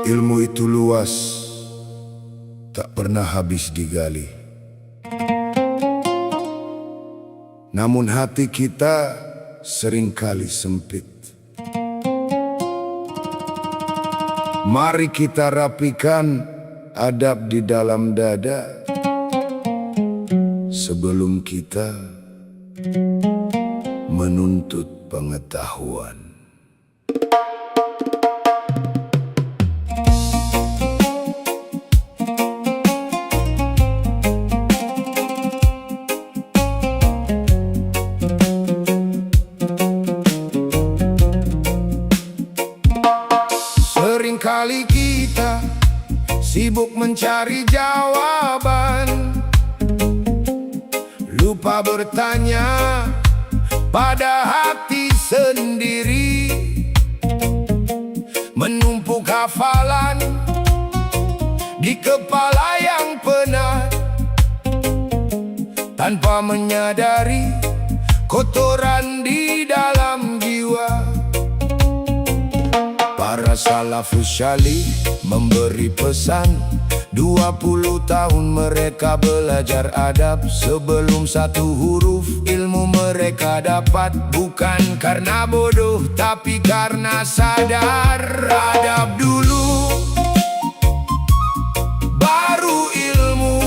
Ilmu itu luas, tak pernah habis digali. Namun hati kita seringkali sempit. Mari kita rapikan adab di dalam dada sebelum kita menuntut pengetahuan. Seringkali kita sibuk mencari jawaban, lupa bertanya pada hati sendiri. Menumpuk hafalan di kepala yang penat, tanpa menyadari kotoran di dalam jiwa. Para salafus syalih memberi pesan, 20 tahun mereka belajar adab. Sebelum satu huruf ilmu mereka dapat, bukan karena bodoh tapi karena sadar. Adab dulu, baru ilmu.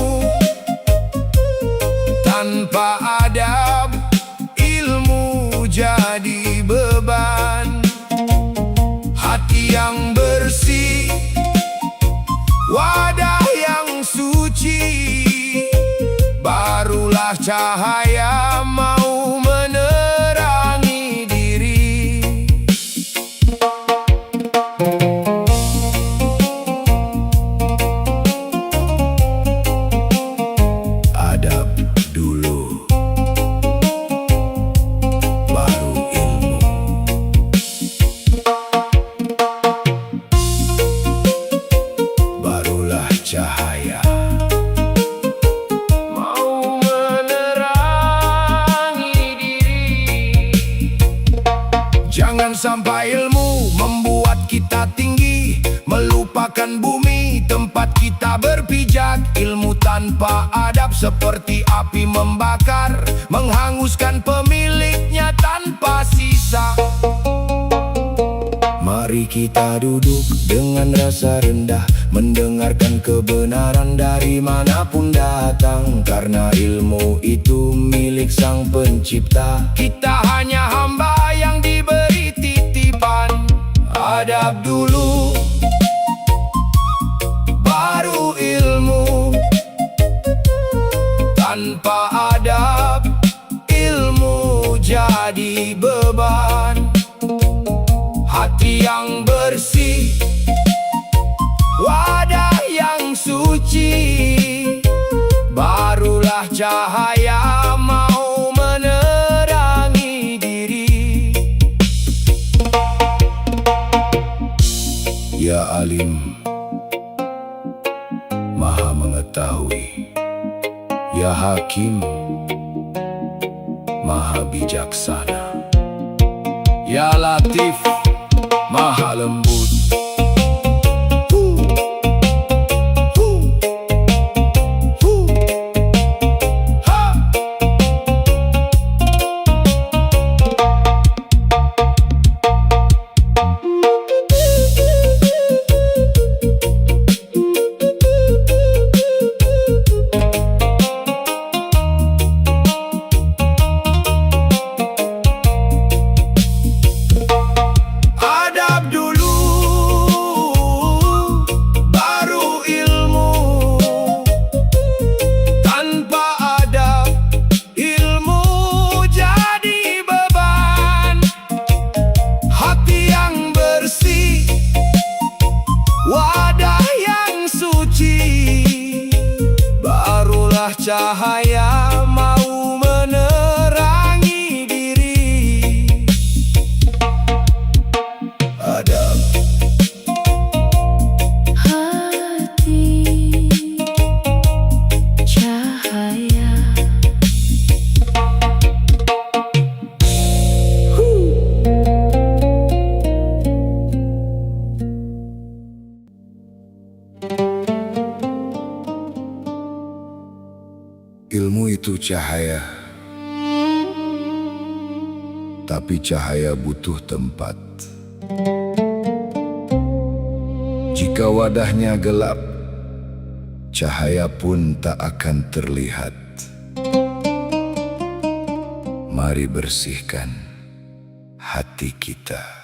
Tanpa adab, ilmu jadi beban. Hati yang bersih, wadah yang suci, barulah cahaya mau menerangi diri. Adab dulu, baru ilmu. Barulah cahaya mau menerangi diri. Jangan sampai ilmu membuat kita tinggi, melupakan bumi tempat kita berpijak. Ilmu tanpa adab seperti api membakar, menghanguskan pemiliknya tanpa sisa. Mari kita duduk dengan rasa rendah, mendengarkan kebenaran dari manapun datang. Karena ilmu itu milik Sang Pencipta, kita hanya hamba yang diberi titipan. Adab dulu, baru ilmu. Tanpa adab, ilmu jadi beban. Hati yang bersih, wadah yang suci, barulah cahaya mau menerangi diri. Ya Alim, Maha Mengetahui. Ya Hakim, Maha Bijaksana. Ya Latif, Maha Lembut. Cahaya mau menerangi diri. Adab. Hati cahaya. butuh cahaya, tapi cahaya butuh tempat. Jika wadahnya gelap, cahaya pun tak akan terlihat. Mari bersihkan hati kita.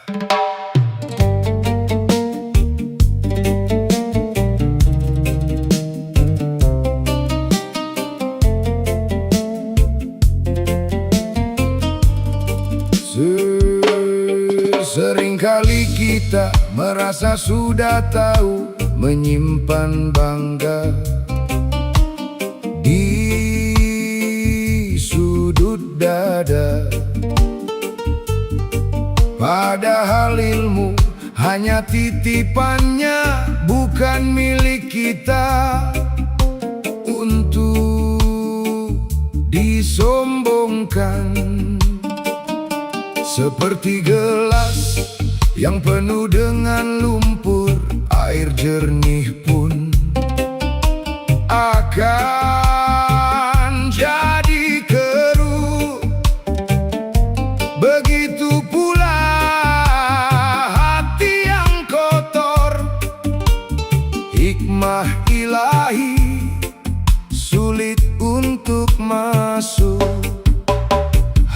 Seringkali kita merasa sudah tahu, menyimpan bangga di sudut dada. Padahal ilmu hanya titipannya, bukan milik kita untuk disombongkan. Seperti gelas yang penuh dengan lumpur, air jernih pun akan jadi keruh. Begitu pula hati yang kotor, hikmah ilahi sulit untuk masuk.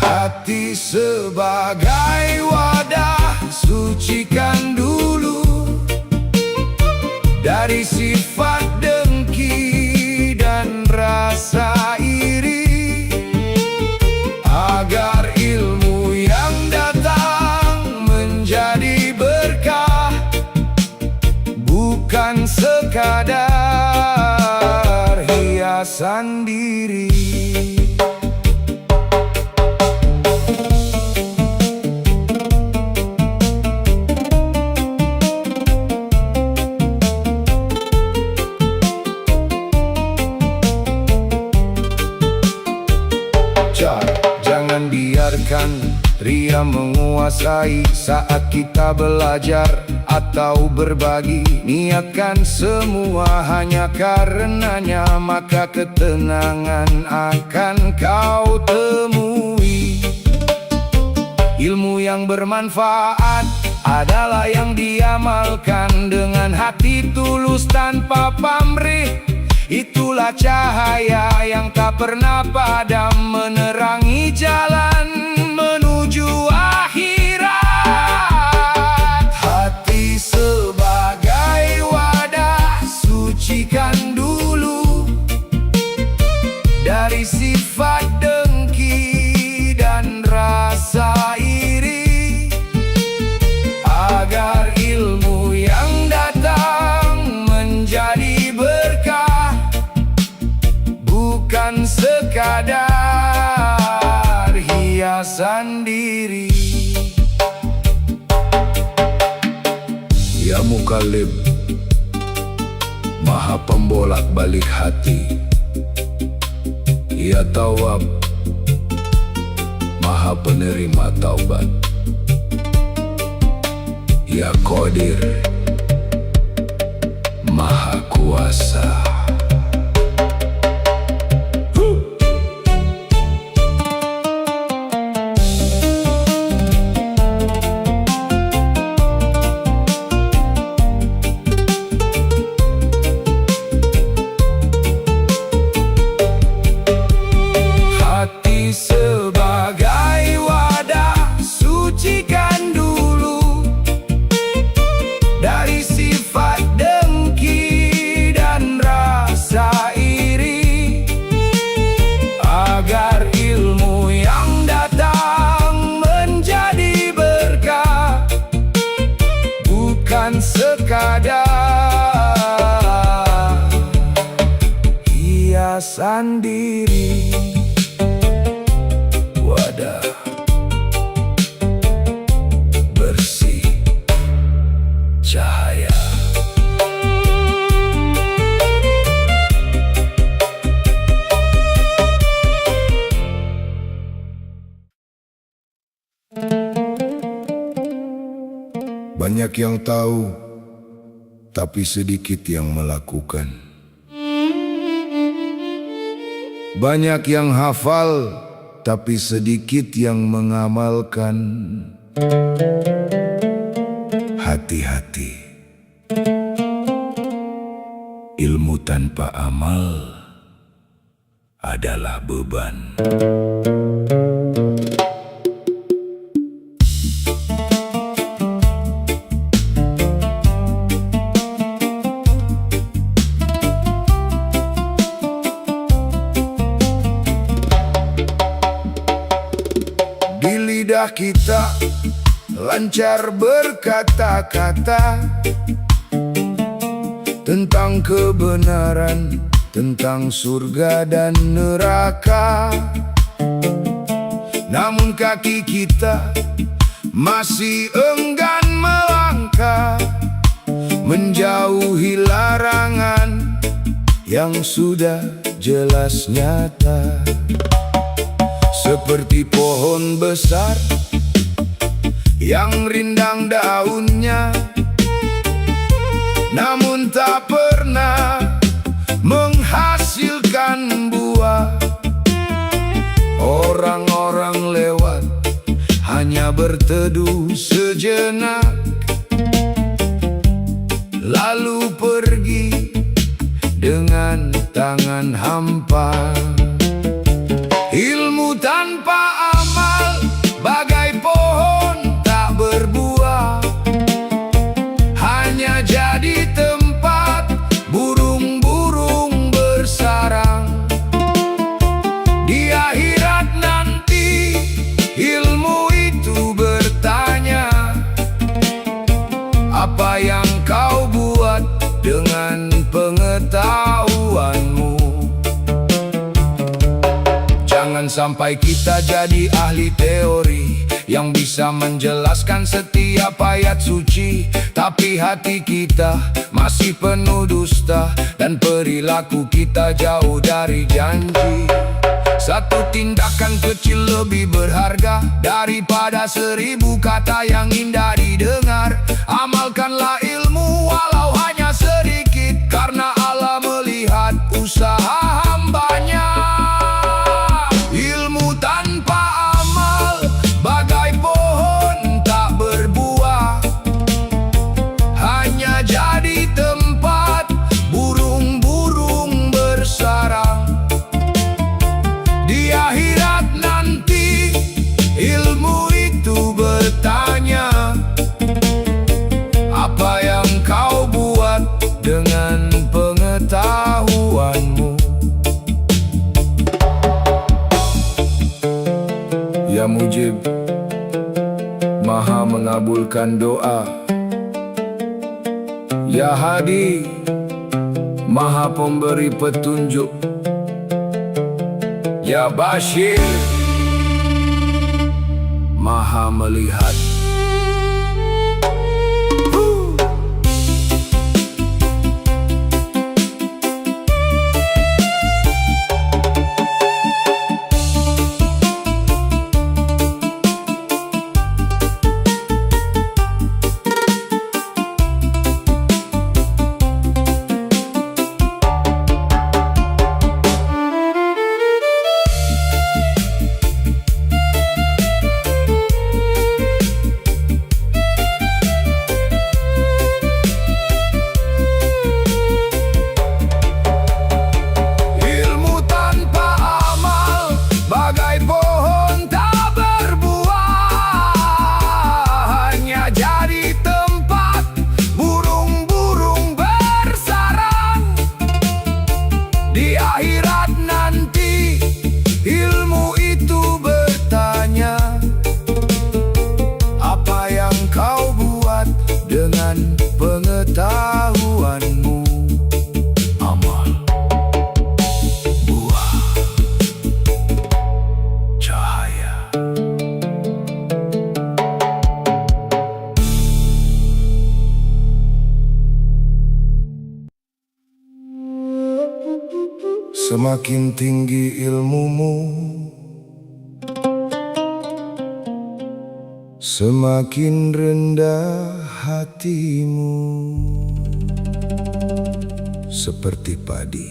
Hati sebagai wadah, sucikan dulu dari sifat dengki dan rasa iri, agar ilmu yang datang menjadi berkah, bukan sekadar hiasan diri. Jangan biarkan ria menguasai saat kita belajar atau berbagi. Niatkan semua hanya karenanya, maka ketenangan akan kau temui. Ilmu yang bermanfaat adalah yang diamalkan dengan hati tulus tanpa pamrih. Itulah cahaya yang tak pernah padam, menerangi jalan menuju akhirat. Hati sebagai wadah, sucikan dulu dari sifat dengki dan rasa iri, agar ilmu yang datang menjadi berkah, bukan sekadar hiasan diri. Ya Mukalim, Maha pembolak-balik hati. Ya Tawwab, Maha penerima taubat. Ya Qadir, Maha kuasa. Sebagai wadah, sucikan dulu dari sifat dengki dan rasa iri, agar ilmu yang datang menjadi berkah, bukan sekadar hiasan diri. Wadah bersih cahaya. Banyak yang tahu, tapi sedikit yang melakukan. Banyak yang hafal, tapi sedikit yang mengamalkan. Hati-hati, ilmu tanpa amal adalah beban. Di lidah kita lancar berkata-kata tentang kebenaran, tentang surga dan neraka. Namun kaki kita masih enggan melangkah, menjauhi larangan yang sudah jelas nyata. Seperti pohon besar yang rindang daunnya, namun tak pernah menghasilkan buah. Orang-orang lewat hanya berteduh sejenak, lalu pergi dengan tangan hampa. Ilmu tanpa amal bagai pohon tak berbuah, hanya jadi tempat burung-burung bersarang. Di akhirat nanti ilmu itu bertanya, apa yang kau buat dengan pengetahuanmu? Jangan sampai kita jadi ahli teori yang bisa menjelaskan setiap ayat suci, tapi hati kita masih penuh dusta dan perilaku kita jauh dari janji. Satu tindakan kecil lebih berharga daripada 1000 kata yang indah didengar. Amalkanlah ilmu walau hanya sedikit, karena Allah melihat usaha hambanya. Ilmu tanpa amal bagai pohon tak berbuah, hanya jadi tempat burung-burung bersarang. Di akhirat nanti ilmu itu bertanya, apa yang kau buat dengan pengetahuanmu? Ya Mujib, Maha mengabulkan doa. Ya Hadi, Maha pemberi petunjuk. Ya Bashir, Maha melihat. Di akhirat nanti ilmu itu bertanya, apa yang kau buat dengan pengetahuanmu? Amal, buah, cahaya. Semakin tinggi ilmumu, semakin rendah hatimu. Seperti padi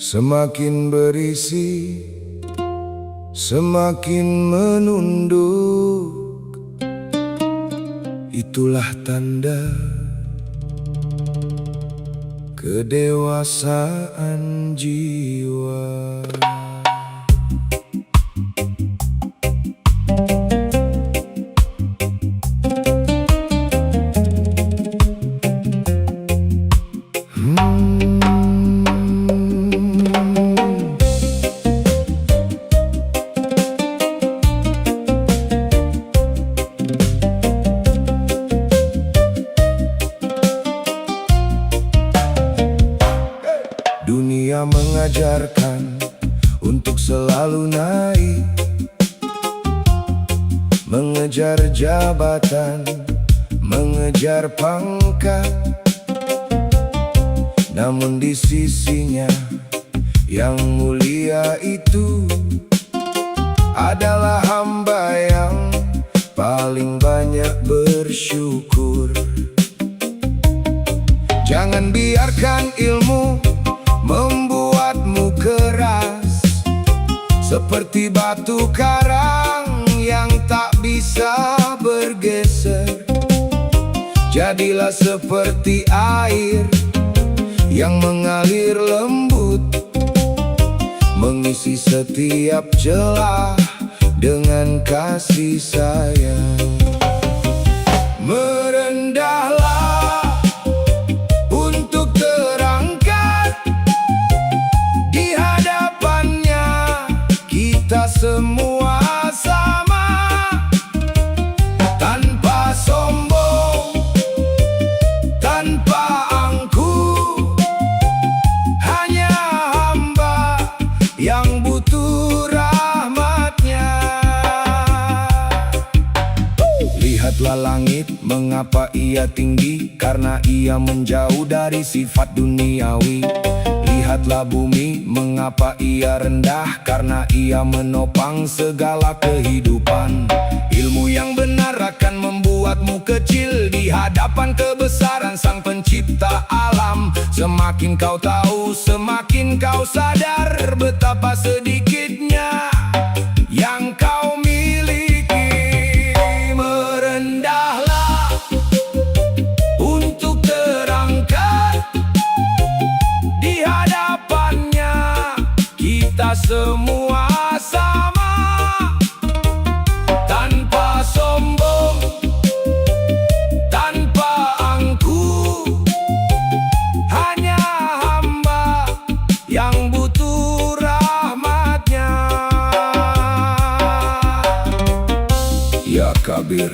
Semakin berisi, semakin menunduk. Itulah tanda kedewasaan jiwa. Dunia mengajarkan untuk selalu naik, mengejar jabatan, mengejar pangkat. Namun di sisinya yang mulia itu adalah hamba yang paling banyak bersyukur. Jangan biarkan ilmu membuatmu keras seperti batu karang yang tak bisa bergeser. Jadilah seperti air yang mengalir lembut, mengisi setiap celah dengan kasih sayang. Merendahlah untuk terangkat di hadapannya. Kita semua sama, tanpa sombong, tanpa angkuh. Hanya hamba yang butuh rahmat-Nya. Lihatlah langit, mengapa ia tinggi? Karena ia menjauh dari sifat duniawi. Lihatlah bumi, mengapa ia rendah? Karena ia menopang segala kehidupan. Ilmu yang benar akan membuatmu kecil di hadapan kebesaran Sang Pencipta alam. Semakin kau tahu, semakin kau sadar betapa sedikitnya yang kau miliki. Merendahlah untuk terangkat di hadapannya. Kita semua sama, tanpa sombong, tanpa angkuh. Hanya hamba yang butuh rahmat-Nya. Ya Kabir,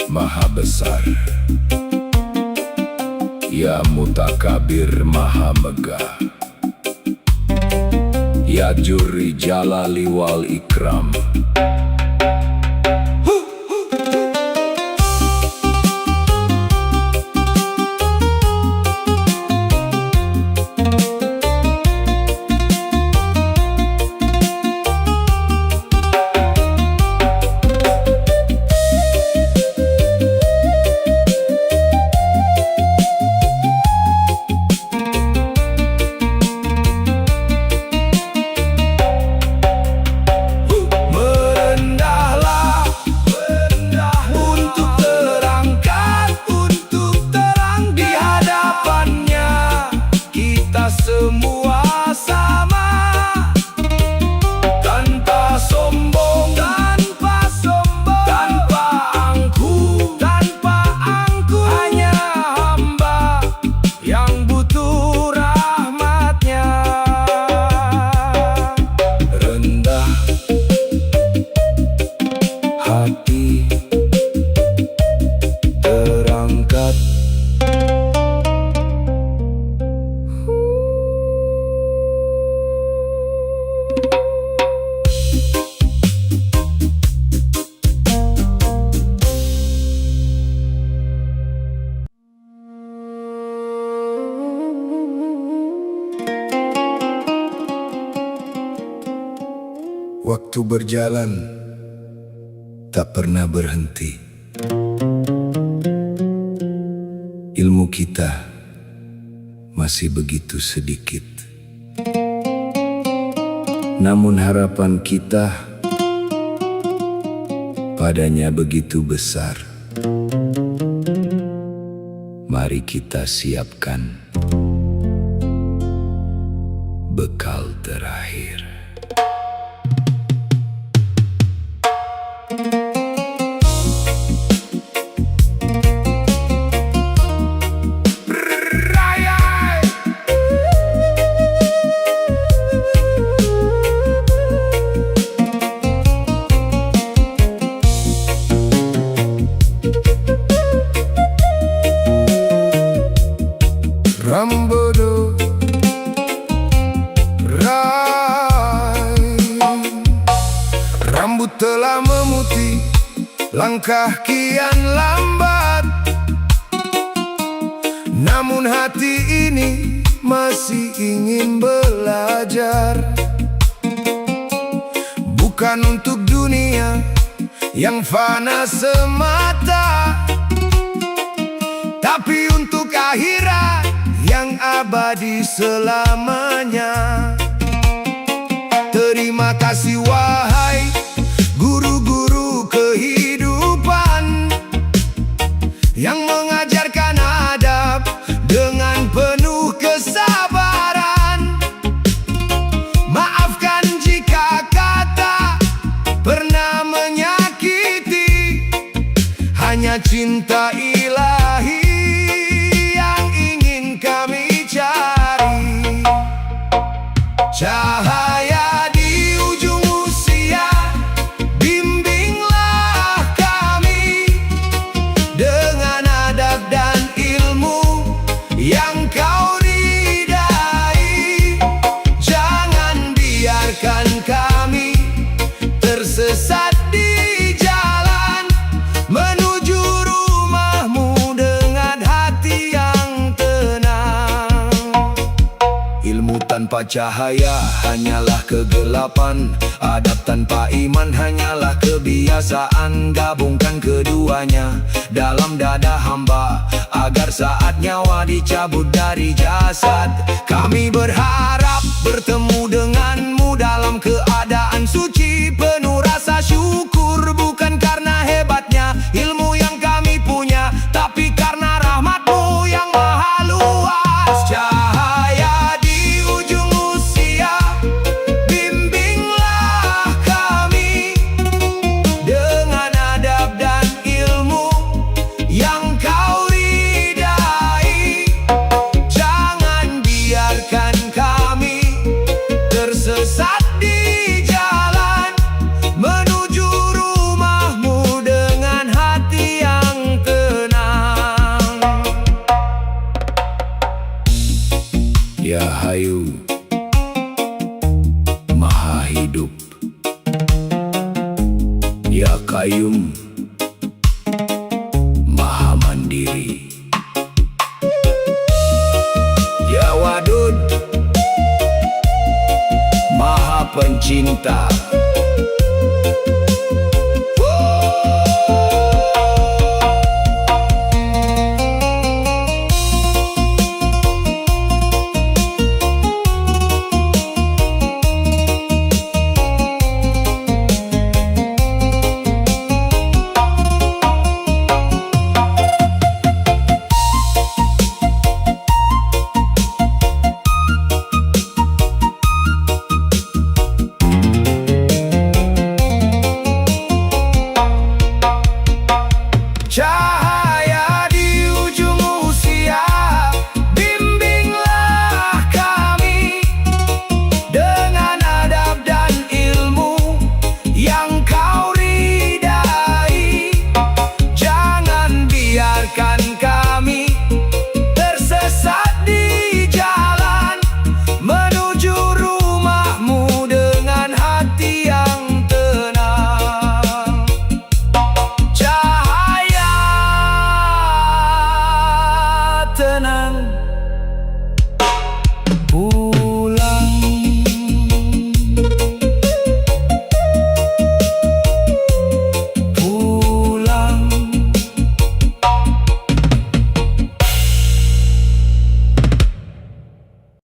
Maha Besar. Ya Mutakabir, Maha Megah. Ya Juri Jalali wal Ikram. Semua sama, tanpa sombong, tanpa sombong, tanpa angkuh, tanpa angkuh. Hanya hamba yang butuh rahmat-Nya. Rendah hati, terangkat. Waktu berjalan tak pernah berhenti. Ilmu kita masih begitu sedikit. namun harapan kita padanya begitu besar. Mari kita siapkan bekal terakhir. Rambodo Rai, rambut telah memutih, langkah kian lambat, namun hati ini masih ingin belajar. Bukan untuk dunia yang fana semata, tapi untuk akhirat yang abadi selamanya. Terima kasih wahai guru-guru kehidupan yang mengajarkan adab dengan penuh kesabaran. Maafkan jika kata pernah menyakiti, hanya cinta ilahi cahaya di ujung usia. Bimbinglah kami dengan adab dan ilmu yang kau ridai. Jangan biarkan kami tersesat di jalan menuju rumahmu dengan hati yang tenang. Ilmu tanpa cahaya hanyalah kegelapan, adab tanpa iman hanyalah kebiasaan. Gabungkan keduanya dalam dada hamba, agar saat nyawa dicabut dari jasad, kami berharap bertemu denganmu dalam keadaan suci, penuh rasa syukur. Bukan karena hebatnya ilmu yang kami punya, tapi karena rahmatmu yang maha luas. Cahaya di ujung usia, bimbinglah kami dengan adab dan ilmu yang kau ridai. Jangan biarkan kami tersesat di jalan menuju rumahmu dengan hati yang tenang. Ya Hayu Maha Hidup, Ya Qayyum Maha Mandiri, Ya Wadud Maha Pencinta.